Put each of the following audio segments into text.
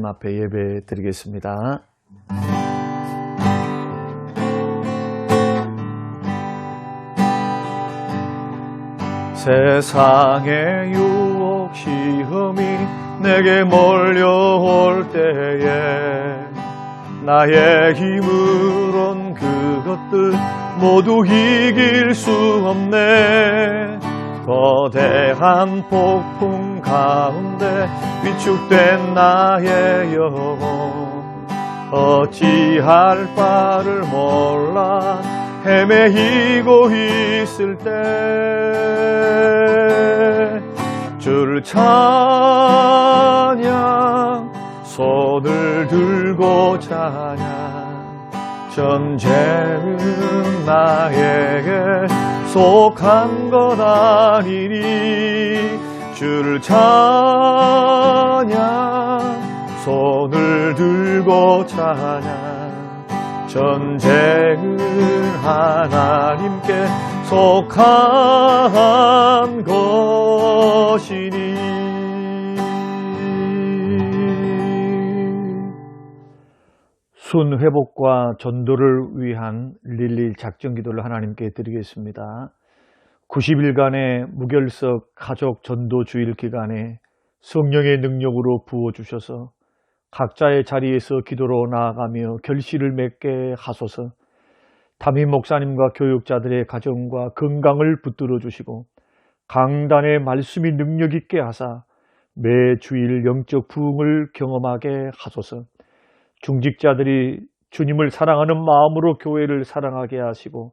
앞에 예배 드리겠습니다. 세상의 유혹 시험이 내게 몰려올 때에 나의 힘으론 그것들 모두 이길 수 없네. 거대한 폭풍 가운데 위축된 나의 영혼 어찌할 바를 몰라 헤매이고 있을 때 주를 찬양 손을 들고 찬양 전쟁은 나에게 속한 것 아니니 주를 찬양 손을 들고 찬양 전쟁은 하나님께 속한 것이니. 순회복과 전도를 위한 릴리 작정기도를 하나님께 드리겠습니다. 90일간의 무결석 가족 전도 주일 기간에 성령의 능력으로 부어주셔서 각자의 자리에서 기도로 나아가며 결실을 맺게 하소서. 담임 목사님과 교육자들의 가정과 건강을 붙들어 주시고 강단의 말씀이 능력 있게 하사 매 주일 영적 부흥을 경험하게 하소서. 중직자들이 주님을 사랑하는 마음으로 교회를 사랑하게 하시고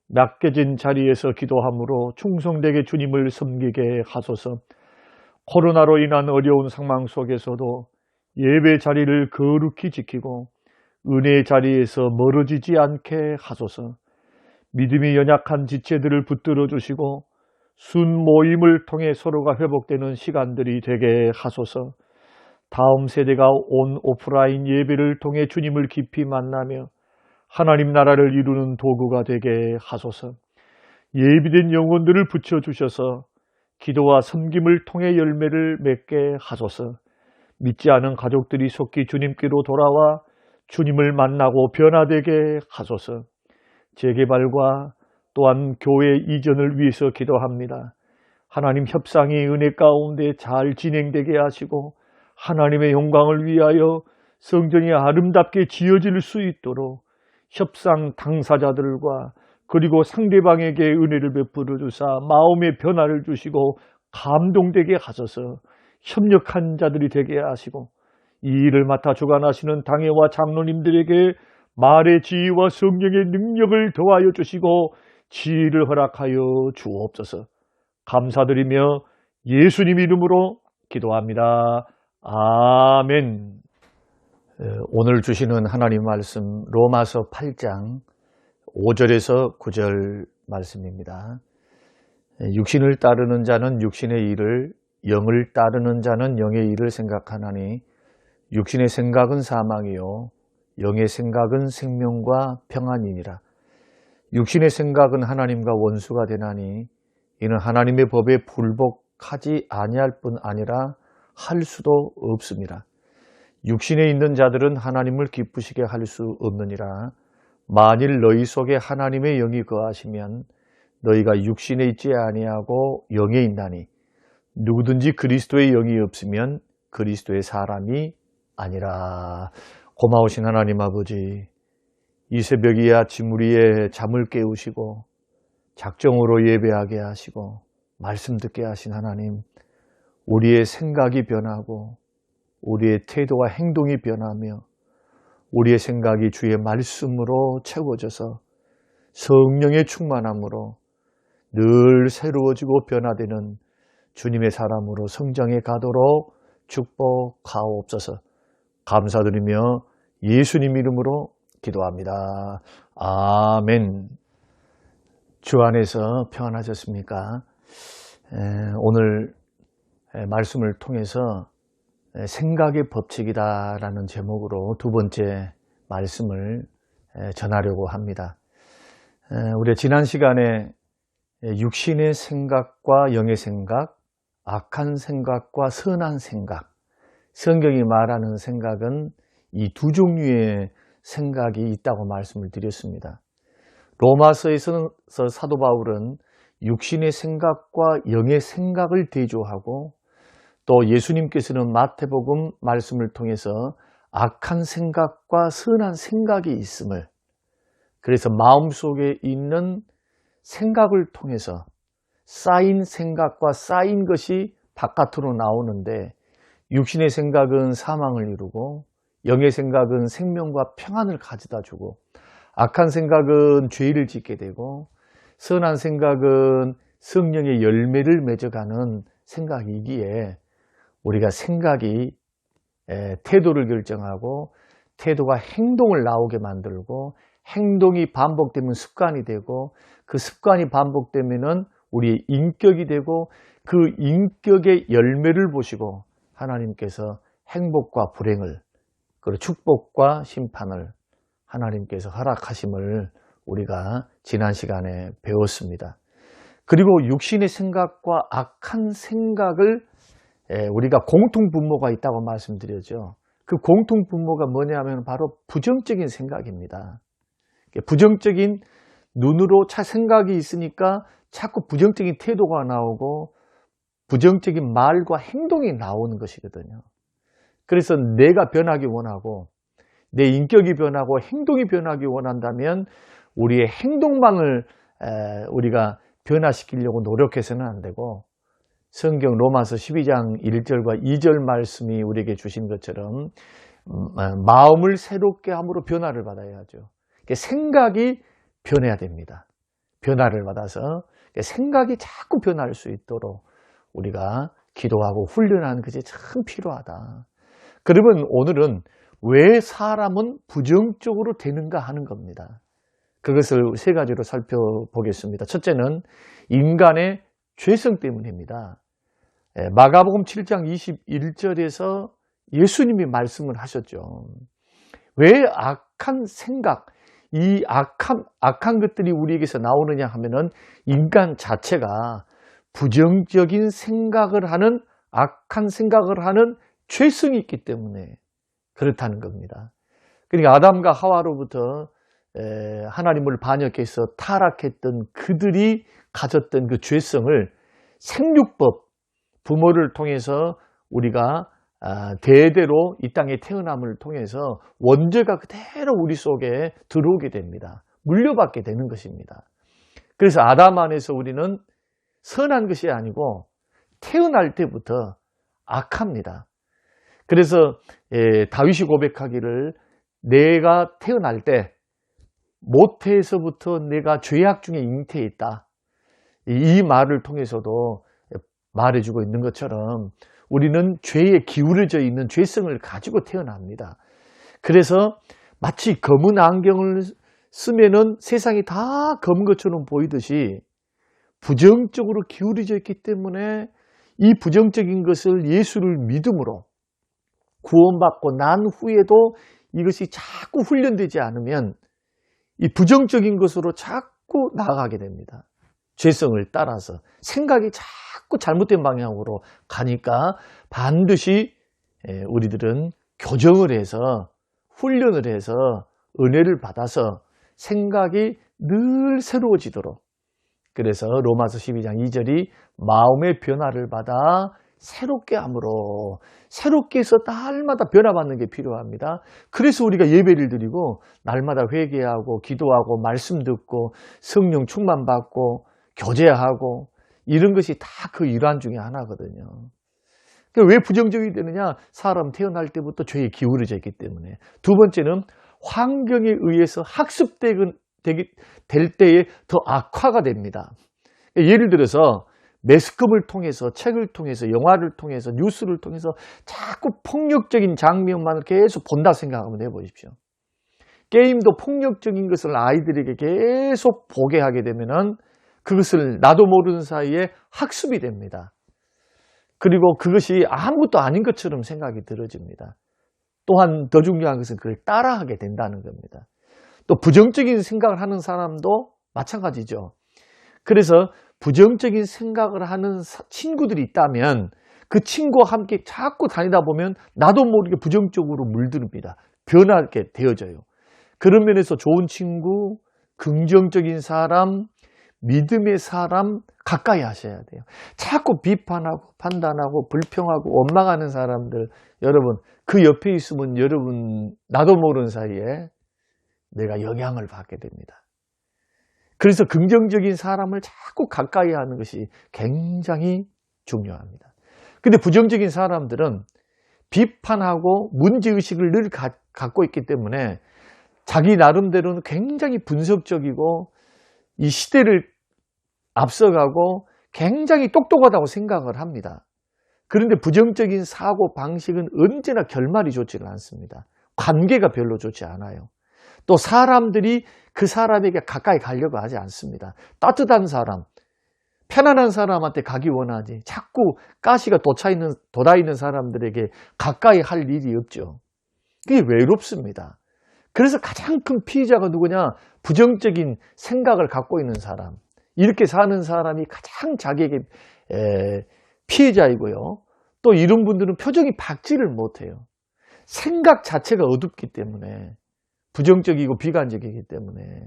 낚여진 자리에서 기도함으로 충성되게 주님을 섬기게 하소서. 코로나로 인한 어려운 상황 속에서도 예배 자리를 거룩히 지키고 은혜의 자리에서 멀어지지 않게 하소서. 믿음이 연약한 지체들을 붙들어 주시고 순 모임을 통해 서로가 회복되는 시간들이 되게 하소서. 다음 세대가 온 오프라인 예배를 통해 주님을 깊이 만나며 하나님 나라를 이루는 도구가 되게 하소서. 예비된 영혼들을 붙여주셔서 기도와 섬김을 통해 열매를 맺게 하소서. 믿지 않은 가족들이 속히 주님께로 돌아와 주님을 만나고 변화되게 하소서. 재개발과 또한 교회 이전을 위해서 기도합니다. 하나님 협상이 은혜 가운데 잘 진행되게 하시고 하나님의 영광을 위하여 성전이 아름답게 지어질 수 있도록 협상 당사자들과 그리고 상대방에게 은혜를 베풀어 주사 마음의 변화를 주시고 감동되게 하소서. 협력한 자들이 되게 하시고 이 일을 맡아 주관하시는 당회와 장로님들에게 말의 지혜와 성령의 능력을 더하여 주시고 지혜를 허락하여 주옵소서. 감사드리며 예수님 이름으로 기도합니다. 아멘. 오늘 주시는 하나님 말씀 로마서 8장 5절에서 9절 말씀입니다. 육신을 따르는 자는 육신의 일을, 영을 따르는 자는 영의 일을 생각하나니 육신의 생각은 사망이요 영의 생각은 생명과 평안이니라. 육신의 생각은 하나님과 원수가 되나니 이는 하나님의 법에 불복하지 아니할 뿐 아니라 할 수도 없습니다. 육신에 있는 자들은 하나님을 기쁘시게 할 수 없느니라. 만일 너희 속에 하나님의 영이 거하시면 너희가 육신에 있지 아니하고 영에 있나니 누구든지 그리스도의 영이 없으면 그리스도의 사람이 아니라. 고마우신 하나님 아버지, 이 새벽이 아침 우리의 잠을 깨우시고 작정으로 예배하게 하시고 말씀 듣게 하신 하나님, 우리의 생각이 변하고 우리의 태도와 행동이 변하며 우리의 생각이 주의 말씀으로 채워져서 성령의 충만함으로 늘 새로워지고 변화되는 주님의 사람으로 성장해 가도록 축복하옵소서. 감사드리며 예수님 이름으로 기도합니다. 아멘. 주 안에서 평안하셨습니까? 오늘 말씀을 통해서 생각의 법칙이다라는 제목으로 두 번째 말씀을 전하려고 합니다. 우리 지난 시간에 육신의 생각과 영의 생각, 악한 생각과 선한 생각 성경이 말하는 생각은 이 두 종류의 생각이 있다고 말씀을 드렸습니다. 로마서에서 사도 바울은 육신의 생각과 영의 생각을 대조하고, 또 예수님께서는 마태복음 말씀을 통해서 악한 생각과 선한 생각이 있음을, 그래서 마음속에 있는 생각을 통해서 쌓인 생각과 쌓인 것이 바깥으로 나오는데, 육신의 생각은 사망을 이루고 영의 생각은 생명과 평안을 가져다 주고, 악한 생각은 죄를 짓게 되고, 선한 생각은 성령의 열매를 맺어가는 생각이기에, 우리가 생각이 태도를 결정하고, 태도가 행동을 나오게 만들고, 행동이 반복되면 습관이 되고, 그 습관이 반복되면은 우리의 인격이 되고, 그 인격의 열매를 보시고 하나님께서 행복과 불행을, 그리고 축복과 심판을 하나님께서 허락하심을 우리가 지난 시간에 배웠습니다. 그리고 육신의 생각과 악한 생각을 우리가 공통분모가 있다고 말씀드렸죠. 그 공통분모가 뭐냐면 바로 부정적인 생각입니다. 부정적인 눈으로 생각이 있으니까 자꾸 부정적인 태도가 나오고 부정적인 말과 행동이 나오는 것이거든요. 그래서 내가 변하기 원하고, 내 인격이 변하고 행동이 변하기 원한다면 우리의 행동만을 우리가 변화시키려고 노력해서는 안 되고, 성경 로마서 12장 1절과 2절 말씀이 우리에게 주신 것처럼 마음을 새롭게 함으로 변화를 받아야 하죠. 생각이 변해야 됩니다. 변화를 받아서 생각이 자꾸 변할 수 있도록 우리가 기도하고 훈련하는 것이 참 필요하다. 그러면 오늘은 왜 사람은 부정적으로 되는가 하는 겁니다. 그것을 세 가지로 살펴보겠습니다. 첫째는 인간의 죄성 때문입니다. 마가복음 7장 21절에서 예수님이 말씀을 하셨죠. 왜 악한 생각, 이 악한 것들이 우리에게서 나오느냐 하면은 인간 자체가 부정적인 생각을 하는, 악한 생각을 하는 죄성이 있기 때문에 그렇다는 겁니다. 그러니까 아담과 하와로부터 하나님을 반역해서 타락했던 그들이 가졌던 그 죄성을 생육법, 부모를 통해서 우리가 대대로 이 땅에 태어남을 통해서 원죄가 그대로 우리 속에 들어오게 됩니다. 물려받게 되는 것입니다. 그래서 아담 안에서 우리는 선한 것이 아니고 태어날 때부터 악합니다. 그래서 다윗이 고백하기를, 내가 태어날 때 모태에서부터 내가 죄악 중에 잉태해 있다. 이 말을 통해서도 말해주고 있는 것처럼 우리는 죄에 기울어져 있는 죄성을 가지고 태어납니다. 그래서 마치 검은 안경을 쓰면은 세상이 다 검은 것처럼 보이듯이 부정적으로 기울어져 있기 때문에 이 부정적인 것을 예수를 믿음으로 구원받고 난 후에도 이것이 자꾸 훈련되지 않으면 이 부정적인 것으로 자꾸 나아가게 됩니다. 죄성을 따라서 생각이 자꾸 잘못된 방향으로 가니까 반드시 우리들은 교정을 해서 훈련을 해서 은혜를 받아서 생각이 늘 새로워지도록, 그래서 로마서 12장 2절이 마음의 변화를 받아 새롭게 함으로, 새롭게 해서 날마다 변화받는 게 필요합니다. 그래서 우리가 예배를 드리고 날마다 회개하고 기도하고 말씀 듣고 성령 충만받고 교제하고 이런 것이 다 그 일환 중에 하나거든요. 왜 부정적이 되느냐? 사람 태어날 때부터 죄에 기울어져 있기 때문에. 두 번째는 환경에 의해서 학습될 때에 더 악화가 됩니다. 예를 들어서 매스컴을 통해서, 책을 통해서, 영화를 통해서, 뉴스를 통해서 자꾸 폭력적인 장면만을 계속 본다 생각하면 해보십시오. 게임도 폭력적인 것을 아이들에게 계속 보게 하게 되면은 그것을 나도 모르는 사이에 학습이 됩니다. 그리고 그것이 아무것도 아닌 것처럼 생각이 들어집니다. 또한 더 중요한 것은 그걸 따라하게 된다는 겁니다. 또 부정적인 생각을 하는 사람도 마찬가지죠. 그래서 부정적인 생각을 하는 친구들이 있다면 그 친구와 함께 자꾸 다니다 보면 나도 모르게 부정적으로 물듭니다. 변하게 되어져요. 그런 면에서 좋은 친구, 긍정적인 사람, 믿음의 사람 가까이 하셔야 돼요. 자꾸 비판하고 판단하고 불평하고 원망하는 사람들, 여러분 그 옆에 있으면 여러분 나도 모르는 사이에 내가 영향을 받게 됩니다. 그래서 긍정적인 사람을 자꾸 가까이 하는 것이 굉장히 중요합니다. 근데 부정적인 사람들은 비판하고 문제의식을 늘 갖고 있기 때문에 자기 나름대로는 굉장히 분석적이고 이 시대를 앞서가고 굉장히 똑똑하다고 생각을 합니다. 그런데 부정적인 사고 방식은 언제나 결말이 좋지가 않습니다. 관계가 별로 좋지 않아요. 또 사람들이 그 사람에게 가까이 가려고 하지 않습니다. 따뜻한 사람, 편안한 사람한테 가기 원하지 자꾸 가시가 돋아 있는 사람들에게 가까이 할 일이 없죠. 그게 외롭습니다. 그래서 가장 큰 피해자가 누구냐? 부정적인 생각을 갖고 있는 사람. 이렇게 사는 사람이 가장 자기에게 피해자이고요. 또 이런 분들은 표정이 밝지를 못해요. 생각 자체가 어둡기 때문에, 부정적이고 비관적이기 때문에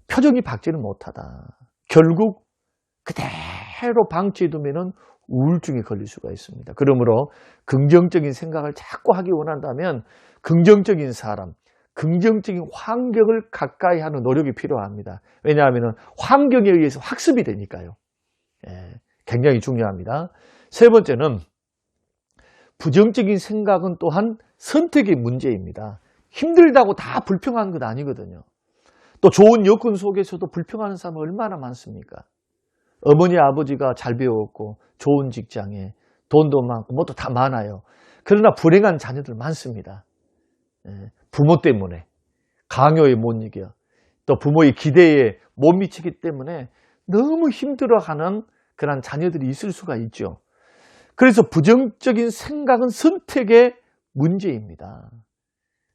표정이 밝지는 못하다. 결국 그대로 방치해두면 우울증에 걸릴 수가 있습니다. 그러므로 긍정적인 생각을 자꾸 하기 원한다면 긍정적인 사람, 긍정적인 환경을 가까이 하는 노력이 필요합니다. 왜냐하면 환경에 의해서 학습이 되니까요. 굉장히 중요합니다. 세 번째는 부정적인 생각은 또한 선택의 문제입니다. 힘들다고 다 불평하는 건 아니거든요. 또 좋은 여건 속에서도 불평하는 사람은 얼마나 많습니까? 어머니 아버지가 잘 배웠고 좋은 직장에 돈도 많고 뭐도 다 많아요. 그러나 불행한 자녀들 많습니다. 부모 때문에 강요에 못 이겨, 또 부모의 기대에 못 미치기 때문에 너무 힘들어하는 그런 자녀들이 있을 수가 있죠. 그래서 부정적인 생각은 선택의 문제입니다.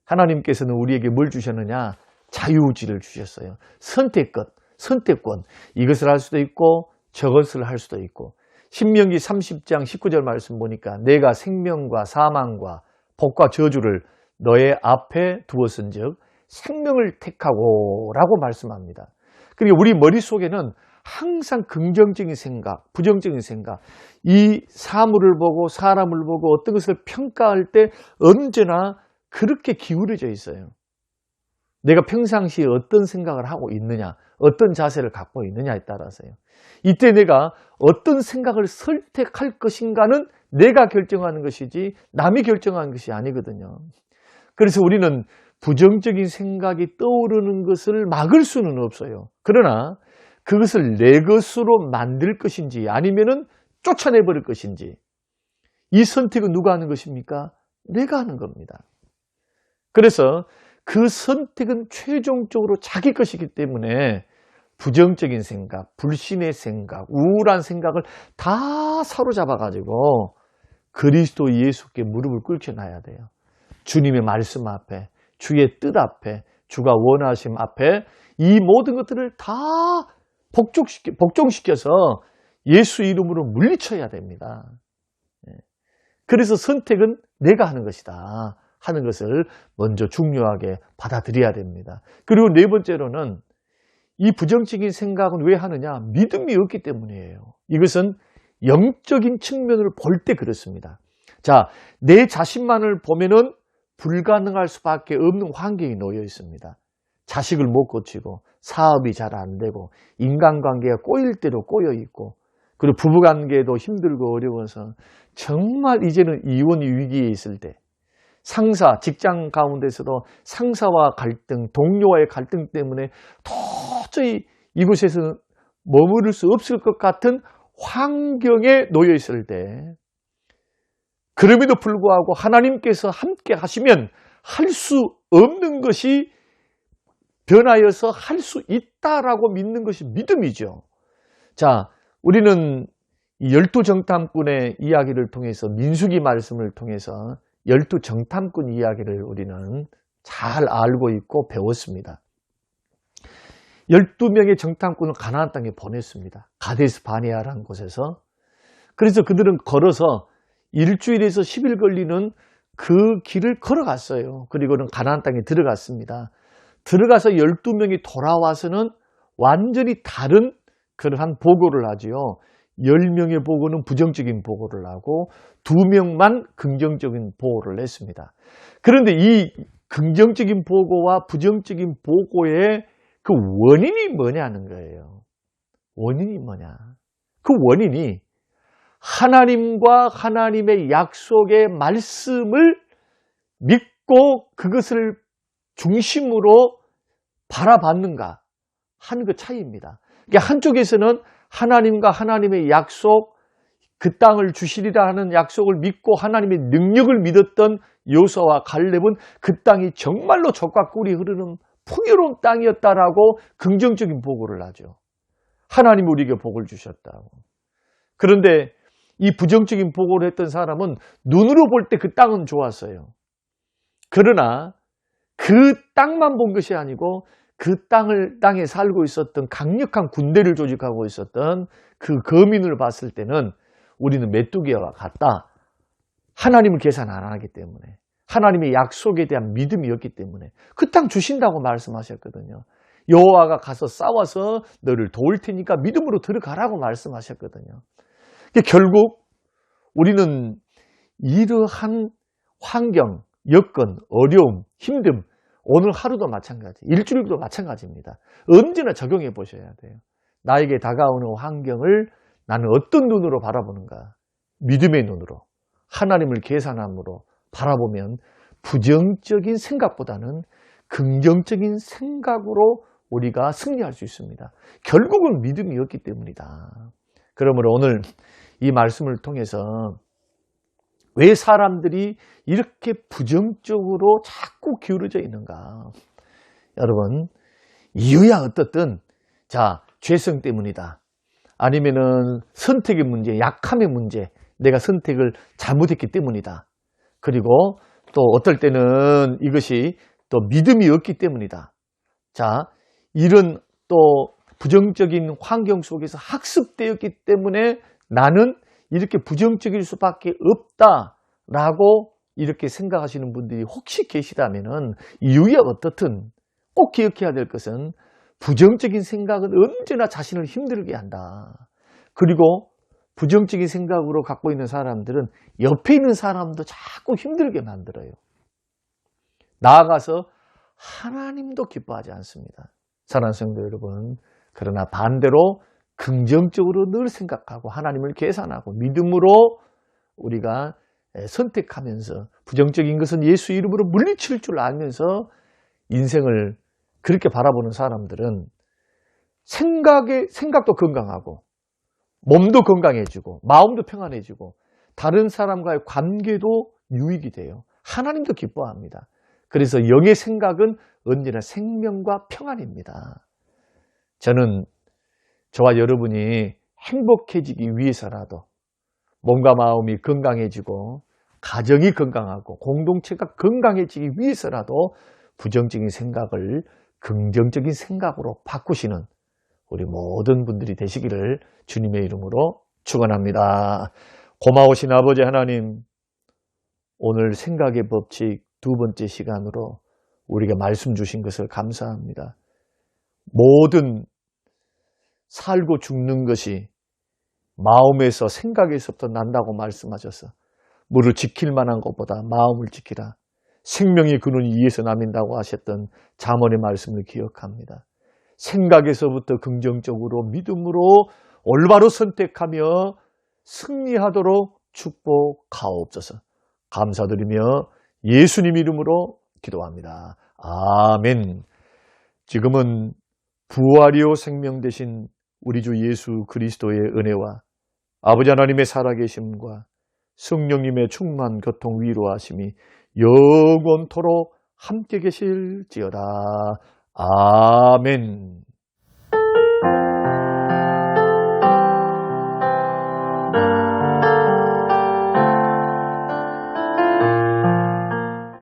하나님께서는 우리에게 뭘 주셨느냐? 자유의지를 주셨어요. 선택권. 이것을 할 수도 있고 저것을 할 수도 있고. 신명기 30장 19절 말씀 보니까 내가 생명과 사망과 복과 저주를 너의 앞에 두었은즉 생명을 택하고 라고 말씀합니다. 그러니까 우리 머릿속에는 항상 긍정적인 생각, 부정적인 생각, 이 사물을 보고 사람을 보고 어떤 것을 평가할 때 언제나 그렇게 기울어져 있어요. 내가 평상시에 어떤 생각을 하고 있느냐, 어떤 자세를 갖고 있느냐에 따라서요. 이때 내가 어떤 생각을 선택할 것인가는 내가 결정하는 것이지 남이 결정하는 것이 아니거든요. 그래서 우리는 부정적인 생각이 떠오르는 것을 막을 수는 없어요. 그러나 그것을 내 것으로 만들 것인지 아니면은 쫓아내버릴 것인지, 이 선택은 누가 하는 것입니까? 내가 하는 겁니다. 그래서 그 선택은 최종적으로 자기 것이기 때문에 부정적인 생각, 불신의 생각, 우울한 생각을 다 사로잡아가지고 그리스도 예수께 무릎을 꿇혀놔야 돼요. 주님의 말씀 앞에, 주의 뜻 앞에, 주가 원하심 앞에 이 모든 것들을 다 복종시켜서 예수 이름으로 물리쳐야 됩니다. 그래서 선택은 내가 하는 것이다 하는 것을 먼저 중요하게 받아들여야 됩니다. 그리고 네 번째로는 이 부정적인 생각은 왜 하느냐? 믿음이 없기 때문이에요. 이것은 영적인 측면을 볼 때 그렇습니다. 자, 내 자신만을 보면은 불가능할 수밖에 없는 환경이 놓여 있습니다. 자식을 못 고치고 사업이 잘 안 되고 인간관계가 꼬일 대로 꼬여 있고 그리고 부부관계도 힘들고 어려워서 정말 이제는 이혼이 위기에 있을 때, 상사, 직장 가운데서도 상사와 갈등, 동료와의 갈등 때문에 도저히 이곳에서 머무를 수 없을 것 같은 환경에 놓여 있을 때, 그럼에도 불구하고 하나님께서 함께 하시면 할 수 없는 것이 변하여서 할 수 있다라고 믿는 것이 믿음이죠. 자, 우리는 12정탐꾼의 이야기를 통해서, 민수기 말씀을 통해서 12정탐꾼 이야기를 우리는 잘 알고 있고 배웠습니다. 12명의 정탐꾼을 가나안 땅에 보냈습니다. 가데스 바네아라는 곳에서. 그래서 그들은 걸어서 일주일에서 10일 걸리는 그 길을 걸어갔어요. 그리고는 가나안 땅에 들어갔습니다. 들어가서 12명이 돌아와서는 완전히 다른 그러한 보고를 하지요. 10명의 보고는 부정적인 보고를 하고 2명만 긍정적인 보고를 냈습니다. 그런데 이 긍정적인 보고와 부정적인 보고의 그 원인이 뭐냐는 거예요. 원인이 뭐냐? 그 원인이 하나님과 하나님의 약속의 말씀을 믿고 그것을 중심으로 바라봤는가 하는 그 차이입니다. 그러니까 한쪽에서는 하나님과 하나님의 약속, 그 땅을 주시리라 하는 약속을 믿고 하나님의 능력을 믿었던 여호수아와 갈렙은 그 땅이 정말로 젖과 꿀이 흐르는 풍요로운 땅이었다라고 긍정적인 보고를 하죠. 하나님 우리에게 복을 주셨다고. 그런데 이 부정적인 보고를 했던 사람은 눈으로 볼 때 그 땅은 좋았어요. 그러나 그 땅만 본 것이 아니고 그 땅에 살고 있었던 강력한 군대를 조직하고 있었던 그 거민을 봤을 때는 우리는 메뚜기와 같다. 하나님을 계산 안 하기 때문에, 하나님의 약속에 대한 믿음이었기 때문에 그 땅 주신다고 말씀하셨거든요. 여호와가 가서 싸워서 너를 도울 테니까 믿음으로 들어가라고 말씀하셨거든요. 결국 우리는 이러한 환경, 여건, 어려움, 힘듦, 오늘 하루도 마찬가지, 일주일도 마찬가지입니다. 언제나 적용해 보셔야 돼요. 나에게 다가오는 환경을 나는 어떤 눈으로 바라보는가? 믿음의 눈으로, 하나님을 계산함으로 바라보면 부정적인 생각보다는 긍정적인 생각으로 우리가 승리할 수 있습니다. 결국은 믿음이었기 때문이다. 그러므로 오늘 이 말씀을 통해서 왜 사람들이 이렇게 부정적으로 자꾸 기울어져 있는가? 여러분, 이유야 어떻든, 자, 죄성 때문이다. 아니면은 선택의 문제, 약함의 문제, 내가 선택을 잘못했기 때문이다. 그리고 또 어떨 때는 이것이 또 믿음이 없기 때문이다. 자, 이런 또 부정적인 환경 속에서 학습되었기 때문에 나는 이렇게 부정적일 수밖에 없다라고 이렇게 생각하시는 분들이 혹시 계시다면은 이유야 어떻든 꼭 기억해야 될 것은 부정적인 생각은 언제나 자신을 힘들게 한다. 그리고 부정적인 생각으로 갖고 있는 사람들은 옆에 있는 사람도 자꾸 힘들게 만들어요. 나아가서 하나님도 기뻐하지 않습니다. 사랑하는 성도 여러분, 그러나 반대로 긍정적으로 늘 생각하고 하나님을 계산하고 믿음으로 우리가 선택하면서 부정적인 것은 예수 이름으로 물리칠 줄 알면서 인생을 그렇게 바라보는 사람들은 생각도 건강하고 몸도 건강해지고 마음도 평안해지고 다른 사람과의 관계도 유익이 돼요. 하나님도 기뻐합니다. 그래서 영의 생각은 언제나 생명과 평안입니다. 저는 저와 여러분이 행복해지기 위해서라도 몸과 마음이 건강해지고 가정이 건강하고 공동체가 건강해지기 위해서라도 부정적인 생각을 긍정적인 생각으로 바꾸시는 우리 모든 분들이 되시기를 주님의 이름으로 축원합니다. 고마우신 아버지 하나님, 오늘 생각의 법칙 2번째 시간으로 우리가 말씀 주신 것을 감사합니다. 모든 살고 죽는 것이 마음에서 생각에서부터 난다고 말씀하셔서 무릇 지킬 만한 것보다 마음을 지키라. 생명의 근원이 이에서 남인다고 하셨던 잠언의 말씀을 기억합니다. 생각에서부터 긍정적으로 믿음으로 올바로 선택하며 승리하도록 축복하옵소서. 감사드리며 예수님 이름으로 기도합니다. 아멘. 지금은 부활이요 생명 되신 우리 주 예수 그리스도의 은혜와 아버지 하나님의 살아계심과 성령님의 충만 교통 위로하심이 영원토록 함께 계실지어다. 아멘.